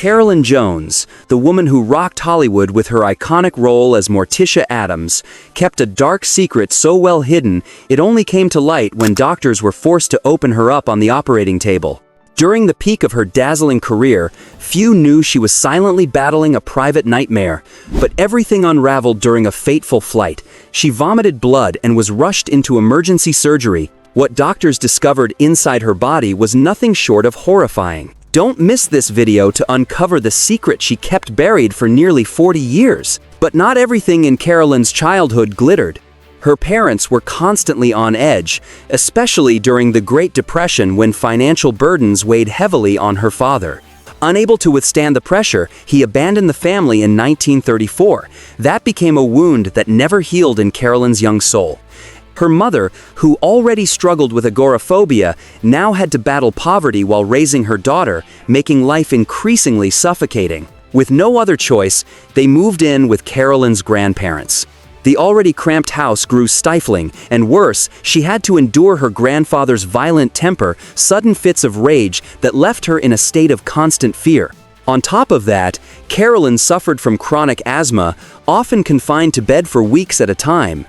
Carolyn Jones, the woman who rocked Hollywood with her iconic role as Morticia Addams, kept a dark secret so well hidden it only came to light when doctors were forced to open her up on the operating table. During the peak of her dazzling career, few knew she was silently battling a private nightmare, but everything unraveled during a fateful flight. She vomited blood and was rushed into emergency surgery. What doctors discovered inside her body was nothing short of horrifying. Don't miss this video to uncover the secret she kept buried for nearly 40 years. But not everything in Carolyn's childhood glittered. Her parents were constantly on edge, especially during the Great Depression when financial burdens weighed heavily on her father. Unable to withstand the pressure, he abandoned the family in 1934. That became a wound that never healed in Carolyn's young soul. Her mother, who already struggled with agoraphobia, now had to battle poverty while raising her daughter, making life increasingly suffocating. With no other choice, they moved in with Carolyn's grandparents. The already cramped house grew stifling, and worse, she had to endure her grandfather's violent temper, sudden fits of rage that left her in a state of constant fear. On top of that, Carolyn suffered from chronic asthma, often confined to bed for weeks at a time.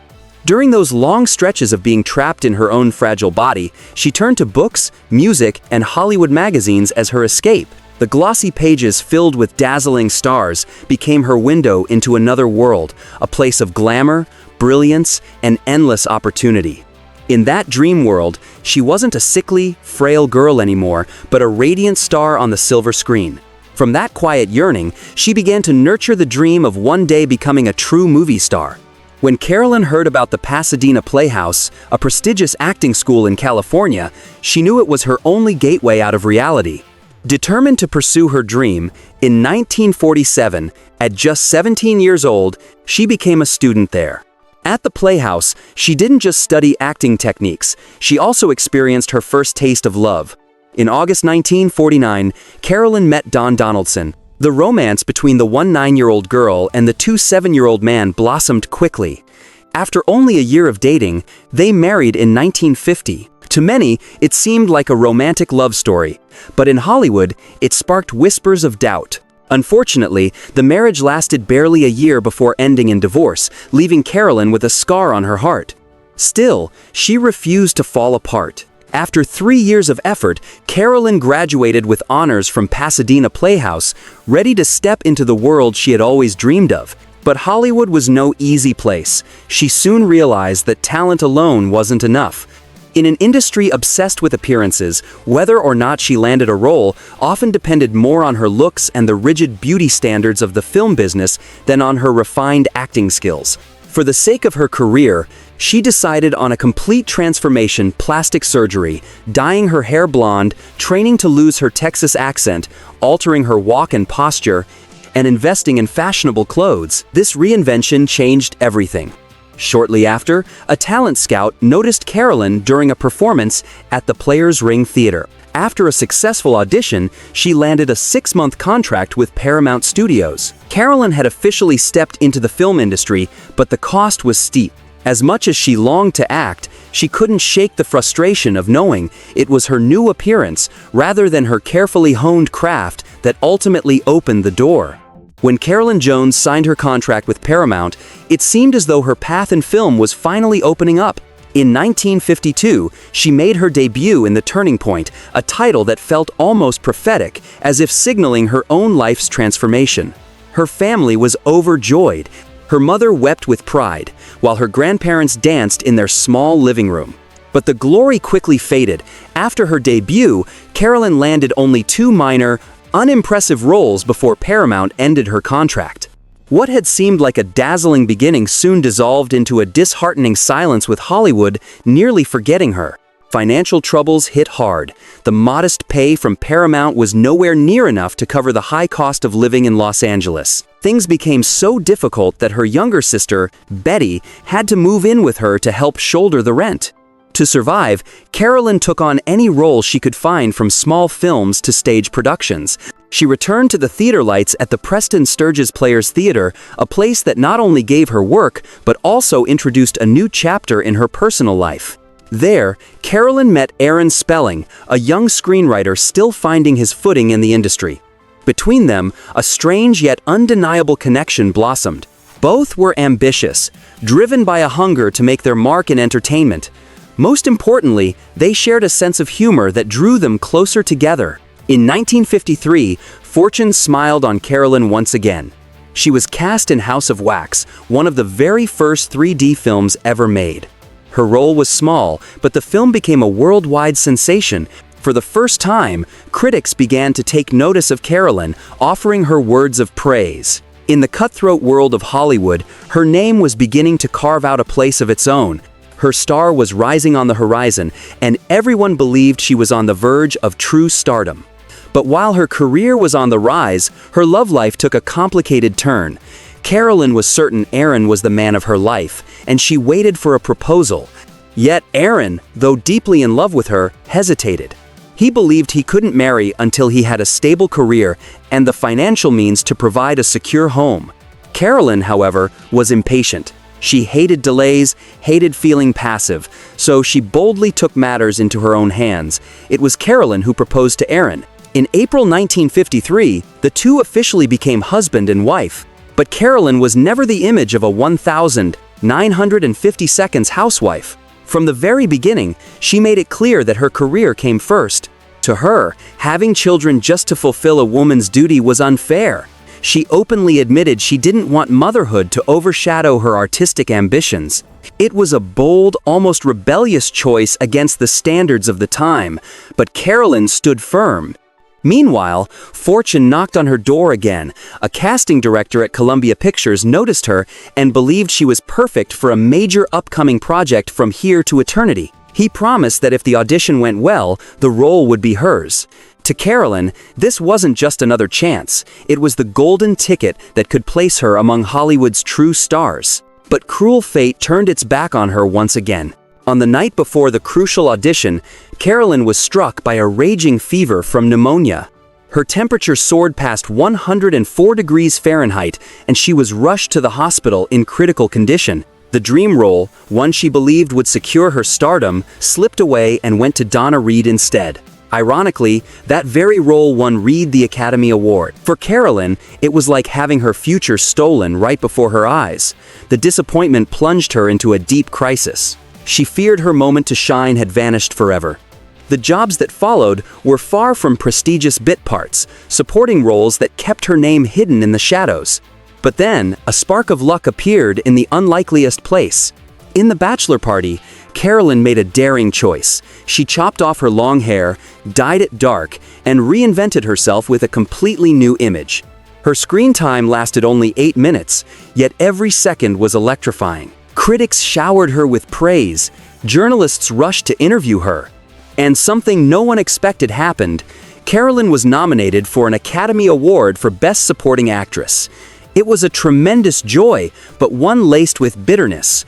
During those long stretches of being trapped in her own fragile body, she turned to books, music, and Hollywood magazines as her escape. The glossy pages filled with dazzling stars became her window into another world, a place of glamour, brilliance, and endless opportunity. In that dream world, she wasn't a sickly, frail girl anymore, but a radiant star on the silver screen. From that quiet yearning, she began to nurture the dream of one day becoming a true movie star. When Carolyn heard about the Pasadena Playhouse, a prestigious acting school in California, she knew it was her only gateway out of reality. Determined to pursue her dream, in 1947, at just 17 years old, she became a student there. At the Playhouse, she didn't just study acting techniques, she also experienced her first taste of love. In August 1949, Carolyn met Don Donaldson. The romance between the 9-year-old girl and the 7-year-old man blossomed quickly. After only a year of dating, they married in 1950. To many, it seemed like a romantic love story, but in Hollywood, it sparked whispers of doubt. Unfortunately, the marriage lasted barely a year before ending in divorce, leaving Carolyn with a scar on her heart. Still, she refused to fall apart. After 3 years of effort, Carolyn graduated with honors from Pasadena Playhouse, ready to step into the world she had always dreamed of. But Hollywood was no easy place. She soon realized that talent alone wasn't enough. In an industry obsessed with appearances, whether or not she landed a role often depended more on her looks and the rigid beauty standards of the film business than on her refined acting skills. For the sake of her career, she decided on a complete transformation: plastic surgery, dyeing her hair blonde, training to lose her Texas accent, altering her walk and posture, and investing in fashionable clothes. This reinvention changed everything. Shortly after, a talent scout noticed Carolyn during a performance at the Players Ring Theater. After a successful audition, she landed a 6-month contract with Paramount Studios. Carolyn had officially stepped into the film industry, but the cost was steep. As much as she longed to act, she couldn't shake the frustration of knowing it was her new appearance, rather than her carefully honed craft, that ultimately opened the door. When Carolyn Jones signed her contract with Paramount, it seemed as though her path in film was finally opening up. In 1952, she made her debut in The Turning Point, a title that felt almost prophetic, as if signaling her own life's transformation. Her family was overjoyed. Her mother wept with pride, while her grandparents danced in their small living room. But the glory quickly faded. After her debut, Carolyn landed only 2 minor, unimpressive roles before Paramount ended her contract. What had seemed like a dazzling beginning soon dissolved into a disheartening silence, with Hollywood nearly forgetting her. Financial troubles hit hard. The modest pay from Paramount was nowhere near enough to cover the high cost of living in Los Angeles. Things became so difficult that her younger sister, Betty, had to move in with her to help shoulder the rent. To survive, Carolyn took on any role she could find, from small films to stage productions. She returned to the theater lights at the Preston Sturges Players Theater, a place that not only gave her work, but also introduced a new chapter in her personal life. There, Carolyn met Aaron Spelling, a young screenwriter still finding his footing in the industry. Between them, a strange yet undeniable connection blossomed. Both were ambitious, driven by a hunger to make their mark in entertainment. Most importantly, they shared a sense of humor that drew them closer together. In 1953, fortune smiled on Carolyn once again. She was cast in House of Wax, one of the very first 3D films ever made. Her role was small, but the film became a worldwide sensation. For the first time, critics began to take notice of Carolyn, offering her words of praise. In the cutthroat world of Hollywood, her name was beginning to carve out a place of its own. Her star was rising on the horizon, and everyone believed she was on the verge of true stardom. But while her career was on the rise, her love life took a complicated turn. Carolyn was certain Aaron was the man of her life, and she waited for a proposal. Yet Aaron, though deeply in love with her, hesitated. He believed he couldn't marry until he had a stable career and the financial means to provide a secure home. Carolyn, however, was impatient. She hated delays, hated feeling passive, so she boldly took matters into her own hands. It was Carolyn who proposed to Aaron. In April 1953, the two officially became husband and wife. But Carolyn was never the image of a 1,950 seconds housewife. From the very beginning, she made it clear that her career came first. To her, having children just to fulfill a woman's duty was unfair. She openly admitted she didn't want motherhood to overshadow her artistic ambitions. It was a bold, almost rebellious choice against the standards of the time, but Carolyn stood firm. Meanwhile, fortune knocked on her door again. A casting director at Columbia Pictures noticed her and believed she was perfect for a major upcoming project from here to eternity. He promised that if the audition went well, the role would be hers. To Carolyn, this wasn't just another chance. It was the golden ticket that could place her among Hollywood's true stars. But cruel fate turned its back on her once again. On the night before the crucial audition, Carolyn was struck by a raging fever from pneumonia. Her temperature soared past 104 degrees Fahrenheit, and she was rushed to the hospital in critical condition. The dream role, one she believed would secure her stardom, slipped away and went to Donna Reed instead. Ironically, that very role won Reed the Academy Award. For Carolyn, it was like having her future stolen right before her eyes. The disappointment plunged her into a deep crisis. She feared her moment to shine had vanished forever. The jobs that followed were far from prestigious bit parts, supporting roles that kept her name hidden in the shadows. But then, a spark of luck appeared in the unlikeliest place. In the bachelor party, Carolyn made a daring choice. She chopped off her long hair, dyed it dark, and reinvented herself with a completely new image. Her screen time lasted only 8 minutes, yet every second was electrifying. Critics showered her with praise, journalists rushed to interview her. And something no one expected happened. Carolyn was nominated for an Academy Award for Best Supporting Actress. It was a tremendous joy, but one laced with bitterness.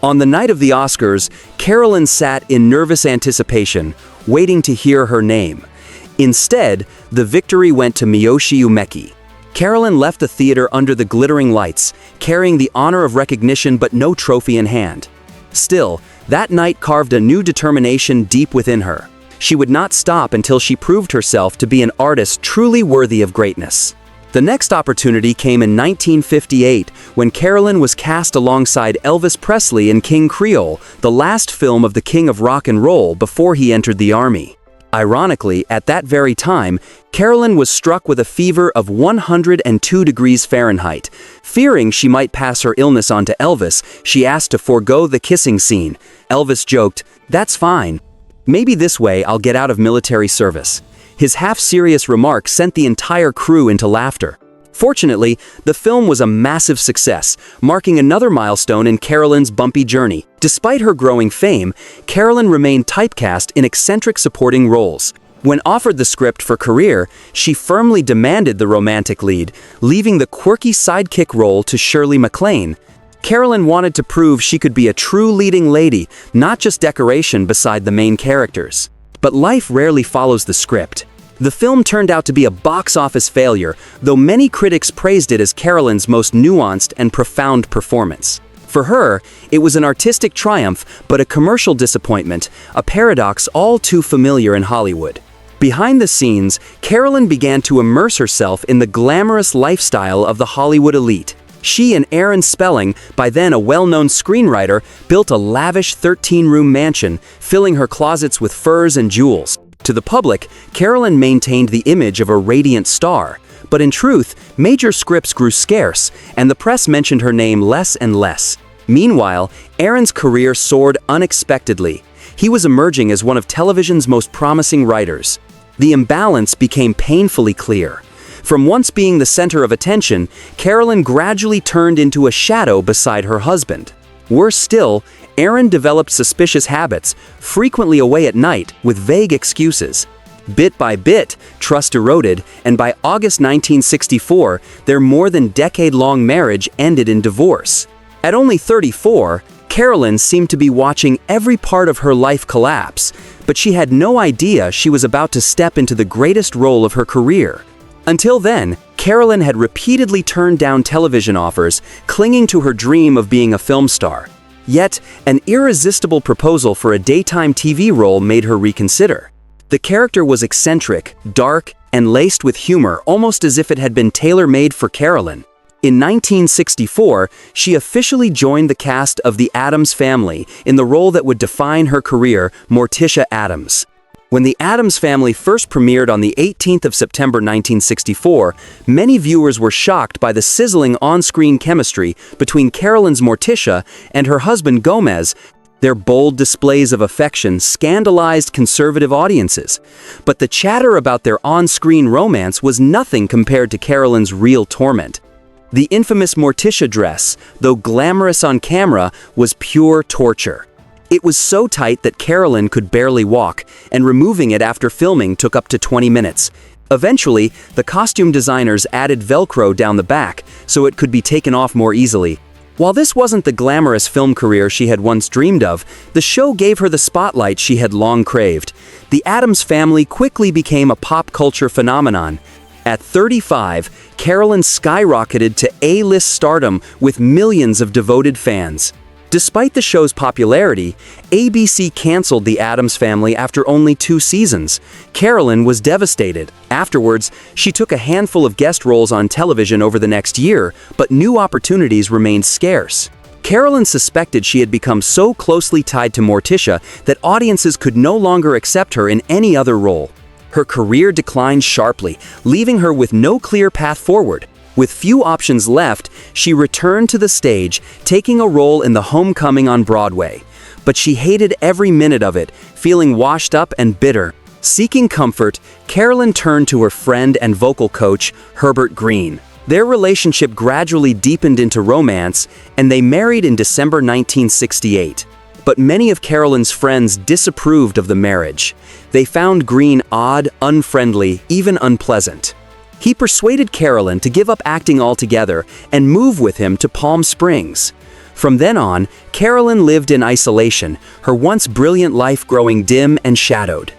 On the night of the Oscars, Carolyn sat in nervous anticipation, waiting to hear her name. Instead, the victory went to Miyoshi Umeki. Carolyn left the theater under the glittering lights, carrying the honor of recognition but no trophy in hand. Still, that night carved a new determination deep within her. She would not stop until she proved herself to be an artist truly worthy of greatness. The next opportunity came in 1958, when Carolyn was cast alongside Elvis Presley in King Creole, the last film of the King of Rock and Roll before he entered the army. Ironically, at that very time, Carolyn was struck with a fever of 102 degrees Fahrenheit. Fearing she might pass her illness on to Elvis, she asked to forego the kissing scene. Elvis joked, "That's fine. Maybe this way I'll get out of military service." His half-serious remark sent the entire crew into laughter. Fortunately, the film was a massive success, marking another milestone in Carolyn's bumpy journey. Despite her growing fame, Carolyn remained typecast in eccentric supporting roles. When offered the script for Career, she firmly demanded the romantic lead, leaving the quirky sidekick role to Shirley MacLaine. Carolyn wanted to prove she could be a true leading lady, not just decoration beside the main characters. But life rarely follows the script. The film turned out to be a box office failure, though many critics praised it as Carolyn's most nuanced and profound performance. For her, it was an artistic triumph, but a commercial disappointment, a paradox all too familiar in Hollywood. Behind the scenes, Carolyn began to immerse herself in the glamorous lifestyle of the Hollywood elite. She and Aaron Spelling, by then a well-known screenwriter, built a lavish 13-room mansion, filling her closets with furs and jewels. To the public, Carolyn maintained the image of a radiant star. But in truth, major scripts grew scarce, and the press mentioned her name less and less. Meanwhile, Aaron's career soared unexpectedly. He was emerging as one of television's most promising writers. The imbalance became painfully clear. From once being the center of attention, Carolyn gradually turned into a shadow beside her husband. Worse still, Aaron developed suspicious habits, frequently away at night with vague excuses. Bit by bit, trust eroded, and by August 1964, their more than decade-long marriage ended in divorce. At only 34, Carolyn seemed to be watching every part of her life collapse, but she had no idea she was about to step into the greatest role of her career. Until then, Carolyn had repeatedly turned down television offers, clinging to her dream of being a film star. Yet, an irresistible proposal for a daytime TV role made her reconsider. The character was eccentric, dark, and laced with humor, almost as if it had been tailor-made for Carolyn. In 1964, she officially joined the cast of The Addams Family in the role that would define her career, Morticia Addams. When The Addams Family first premiered on the 18th of September 1964, many viewers were shocked by the sizzling on-screen chemistry between Carolyn's Morticia and her husband Gomez. Their bold displays of affection scandalized conservative audiences. But the chatter about their on-screen romance was nothing compared to Carolyn's real torment. The infamous Morticia dress, though glamorous on camera, was pure torture. It was so tight that Carolyn could barely walk, and removing it after filming took up to 20 minutes. Eventually, the costume designers added Velcro down the back so it could be taken off more easily. While this wasn't the glamorous film career she had once dreamed of, the show gave her the spotlight she had long craved. The Addams Family quickly became a pop culture phenomenon. At 35, Carolyn skyrocketed to A-list stardom with millions of devoted fans. Despite the show's popularity, ABC canceled The Addams Family after only 2 seasons. Carolyn was devastated. Afterwards, she took a handful of guest roles on television over the next year, but new opportunities remained scarce. Carolyn suspected she had become so closely tied to Morticia that audiences could no longer accept her in any other role. Her career declined sharply, leaving her with no clear path forward. With few options left, she returned to the stage, taking a role in The Homecoming on Broadway. But she hated every minute of it, feeling washed up and bitter. Seeking comfort, Carolyn turned to her friend and vocal coach, Herbert Green. Their relationship gradually deepened into romance, and they married in December 1968. But many of Carolyn's friends disapproved of the marriage. They found Green odd, unfriendly, even unpleasant. He persuaded Carolyn to give up acting altogether and move with him to Palm Springs. From then on, Carolyn lived in isolation, her once brilliant life growing dim and shadowed.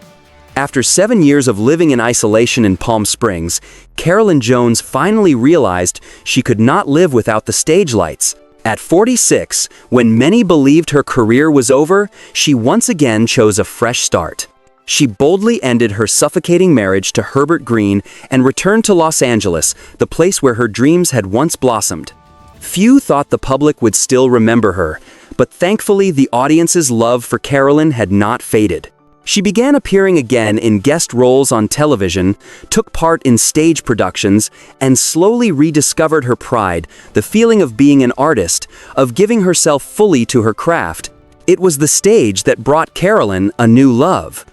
After 7 years of living in isolation in Palm Springs, Carolyn Jones finally realized she could not live without the stage lights. At 46, when many believed her career was over, she once again chose a fresh start. She boldly ended her suffocating marriage to Herbert Green and returned to Los Angeles, the place where her dreams had once blossomed. Few thought the public would still remember her, but thankfully the audience's love for Carolyn had not faded. She began appearing again in guest roles on television, took part in stage productions, and slowly rediscovered her pride, the feeling of being an artist, of giving herself fully to her craft. It was the stage that brought Carolyn a new love.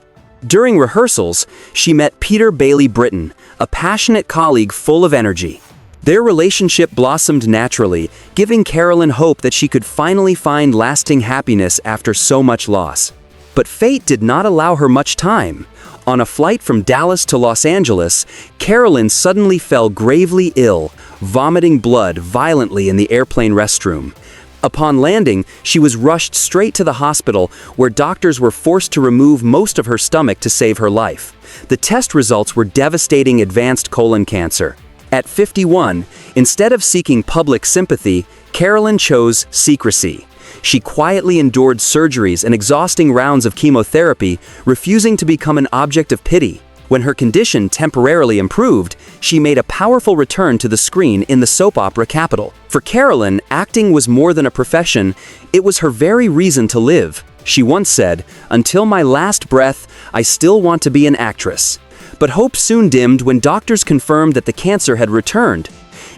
During rehearsals, she met Peter Bailey Britton, a passionate colleague full of energy. Their relationship blossomed naturally, giving Carolyn hope that she could finally find lasting happiness after so much loss. But fate did not allow her much time. On a flight from Dallas to Los Angeles, Carolyn suddenly fell gravely ill, vomiting blood violently in the airplane restroom. Upon landing, she was rushed straight to the hospital, where doctors were forced to remove most of her stomach to save her life. The test results were devastating: advanced colon cancer. At 51, instead of seeking public sympathy, Carolyn chose secrecy. She quietly endured surgeries and exhausting rounds of chemotherapy, refusing to become an object of pity. When her condition temporarily improved, she made a powerful return to the screen in the soap opera Capital. For Carolyn, acting was more than a profession, it was her very reason to live. She once said, "Until my last breath, I still want to be an actress." But hope soon dimmed when doctors confirmed that the cancer had returned.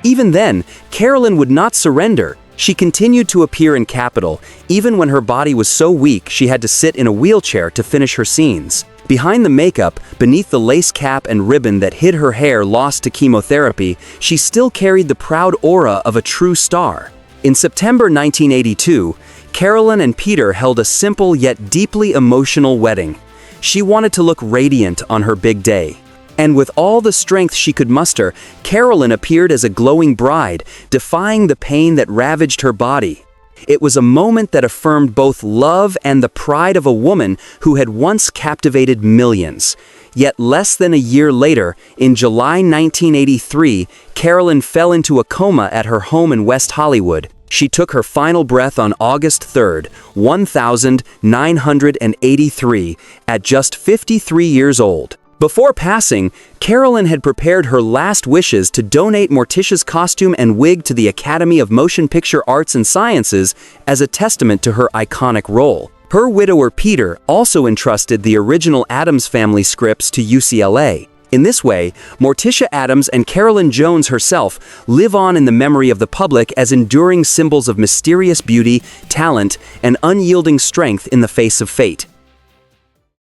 Even then, Carolyn would not surrender. She continued to appear in Capital, even when her body was so weak she had to sit in a wheelchair to finish her scenes. Behind the makeup, beneath the lace cap and ribbon that hid her hair lost to chemotherapy, she still carried the proud aura of a true star. In September 1982, Carolyn and Peter held a simple yet deeply emotional wedding. She wanted to look radiant on her big day. And with all the strength she could muster, Carolyn appeared as a glowing bride, defying the pain that ravaged her body. It was a moment that affirmed both love and the pride of a woman who had once captivated millions. Yet less than a year later, in July 1983, Carolyn fell into a coma at her home in West Hollywood. She took her final breath on August 3, 1983, at just 53 years old. Before passing, Carolyn had prepared her last wishes to donate Morticia's costume and wig to the Academy of Motion Picture Arts and Sciences as a testament to her iconic role. Her widower Peter also entrusted the original Addams Family scripts to UCLA. In this way, Morticia Addams and Carolyn Jones herself live on in the memory of the public as enduring symbols of mysterious beauty, talent, and unyielding strength in the face of fate.